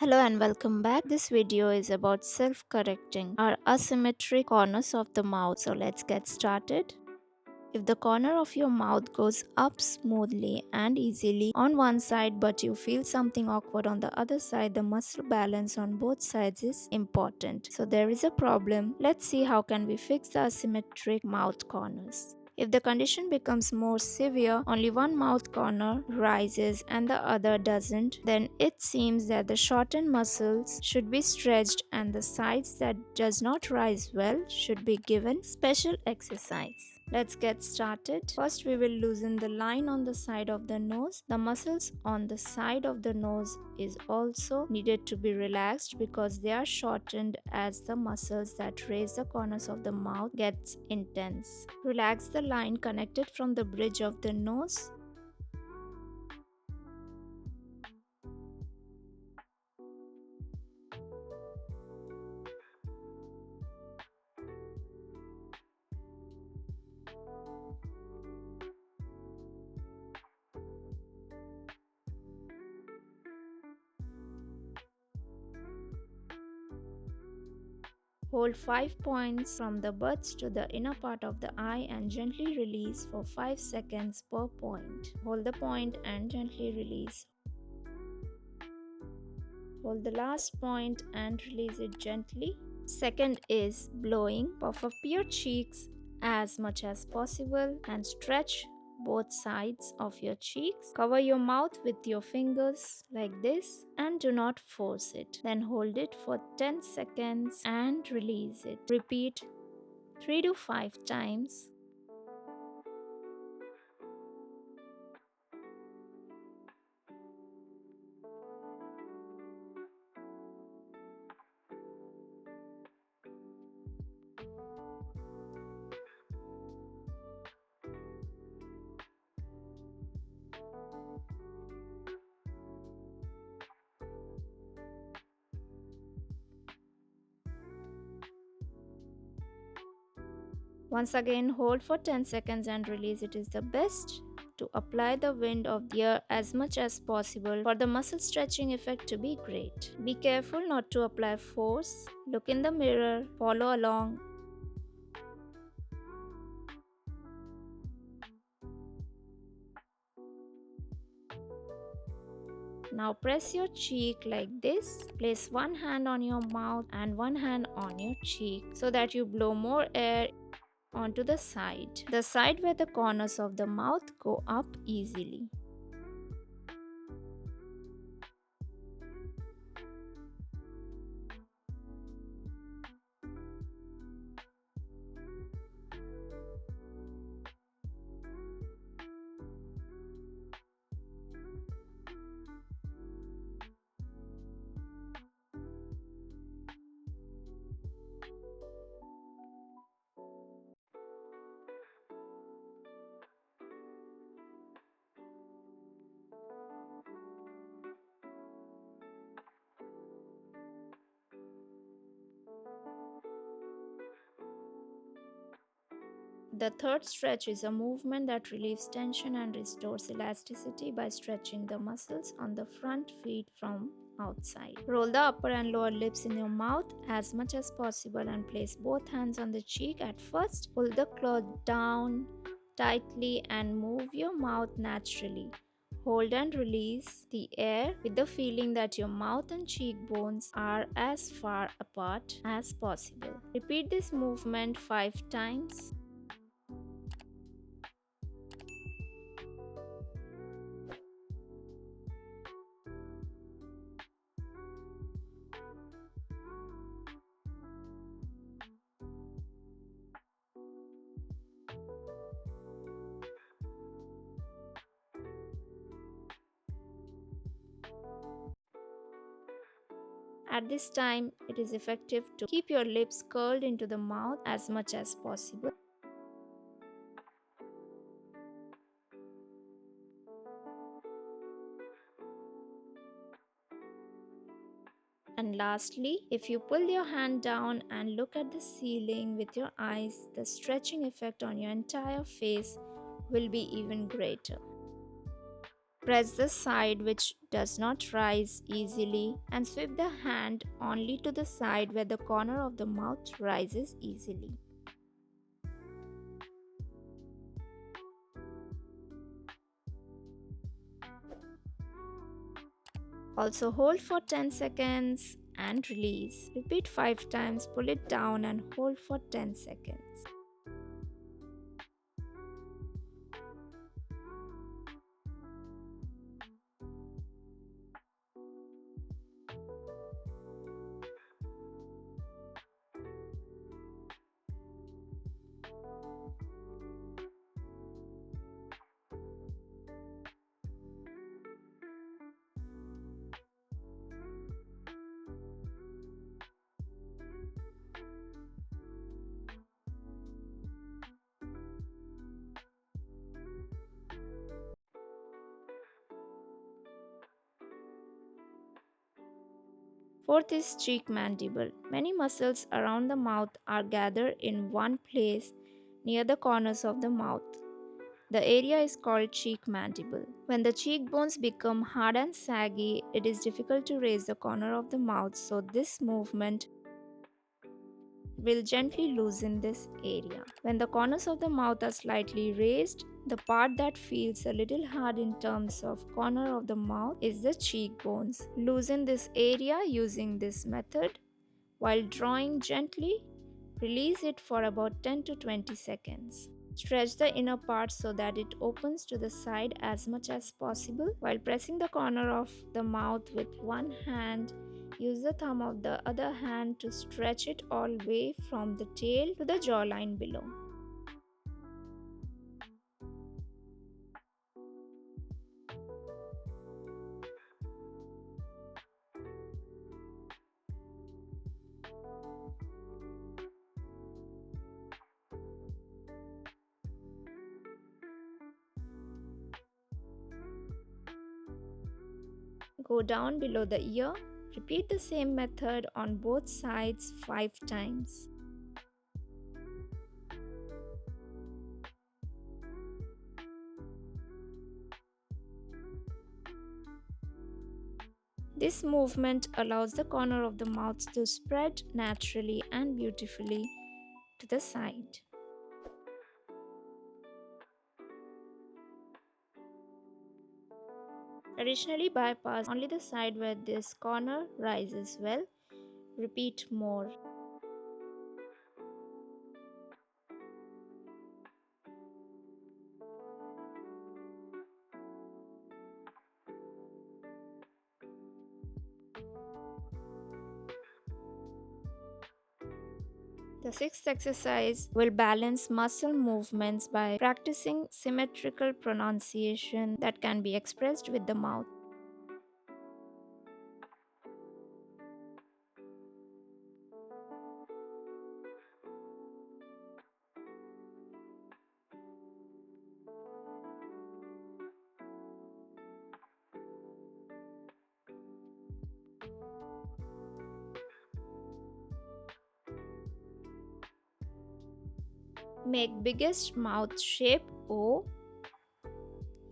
Hello and welcome back. This video is about self-correcting our asymmetric corners of the mouth. So let's get started. If the corner of your mouth goes up smoothly and easily on one side but you feel something awkward on the other side, the muscle balance on both sides is important. So there is a problem. Let's see how can we fix the asymmetric mouth corners. If the condition becomes more severe, only one mouth corner rises and the other doesn't, then it seems that the shortened muscles should be stretched and the sides that does not rise well should be given special exercise. Let's get started. First, we will loosen the line on the side of the nose. The muscles on the side of the nose is also needed to be relaxed because they are shortened as the muscles that raise the corners of the mouth gets intense. Relax the line connected from the bridge of the nose. Hold 5 points from the buds to the inner part of the eye and gently release for 5 seconds per point. Hold the point and gently release. Hold the last point and release it gently. Second is blowing. Puff up your cheeks as much as possible and stretch both sides of your cheeks. Cover your mouth with your fingers like this and do not force it. Then hold it for 10 seconds and release it. Repeat 3 to 5 times. Once again, hold for 10 seconds and release. It is the best to apply the wind of the air as much as possible for the muscle stretching effect to be great. Be careful not to apply force. Look in the mirror, follow along. Now press your cheek like this. Place one hand on your mouth and one hand on your cheek so that you blow more air onto the side where the corners of the mouth go up easily. The third stretch is a movement that relieves tension and restores elasticity by stretching the muscles on the front feet from outside. Roll the upper and lower lips in your mouth as much as possible and place both hands on the cheek at first. Pull the cloth down tightly and move your mouth naturally. Hold and release the air with the feeling that your mouth and cheekbones are as far apart as possible. Repeat this movement 5 times. At this time, it is effective to keep your lips curled into the mouth as much as possible. And lastly, if you pull your hand down and look at the ceiling with your eyes, the stretching effect on your entire face will be even greater. Press the side which does not rise easily and sweep the hand only to the side where the corner of the mouth rises easily. Also hold for 10 seconds and release. Repeat 5 times, pull it down and hold for 10 seconds. Fourth is cheek mandible. Many muscles around the mouth are gathered in one place near the corners of the mouth. The area is called cheek mandible. When the cheekbones become hard and saggy, it is difficult to raise the corner of the mouth, so this movement will gently loosen this area. When the corners of the mouth are slightly raised, the part that feels a little hard in terms of corner of the mouth is the cheekbones. Loosen this area using this method. While drawing gently, release it for about 10 to 20 seconds. Stretch the inner part so that it opens to the side as much as possible. While pressing the corner of the mouth with one hand, use the thumb of the other hand to stretch it all the way from the tail to the jawline below. Go down below the ear. Repeat the same method on both sides 5 times. This movement allows the corner of the mouth to spread naturally and beautifully to the side. Additionally, bypass only the side where this corner rises well. Repeat more. The sixth exercise will balance muscle movements by practicing symmetrical pronunciation that can be expressed with the mouth. Make biggest mouth shape O.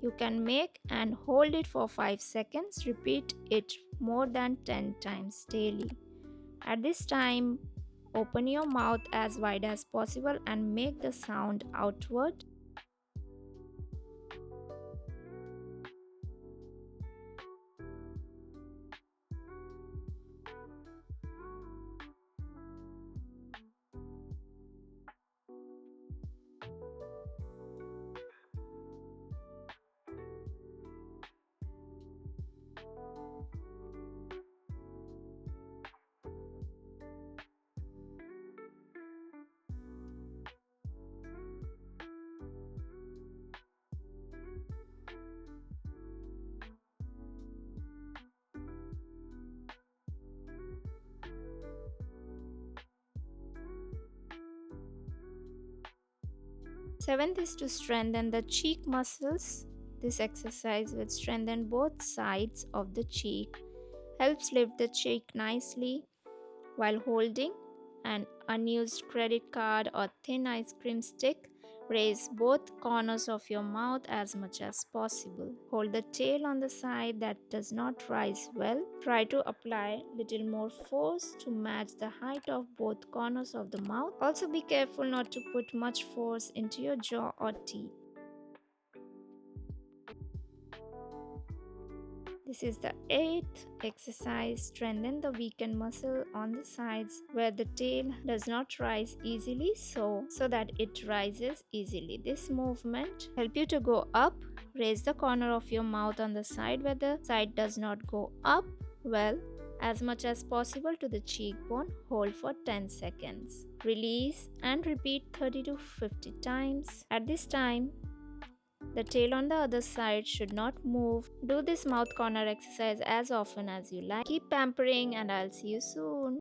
You can make and hold it for 5 seconds. Repeat it more than 10 times daily. At this time, open your mouth as wide as possible and make the sound outward. Seventh is to strengthen the cheek muscles. This exercise will strengthen both sides of the cheek, helps lift the cheek nicely while holding an unused credit card or thin ice cream stick. Raise both corners of your mouth as much as possible. Hold the tail on the side that does not rise well. Try to apply little more force to match the height of both corners of the mouth. Also be careful not to put much force into your jaw or teeth. This is the eighth exercise. Strengthen the weakened muscle on the sides where the tail does not rise easily so that it rises easily. This movement help you to go up. Raise the corner of your mouth on the side where the side does not go up well as much as possible to the cheekbone. Hold for 10 seconds. Release and repeat 30 to 50 times. At this time, the tail on the other side should not move. Do this mouth corner exercise as often as you like. Keep pampering and I'll see you soon.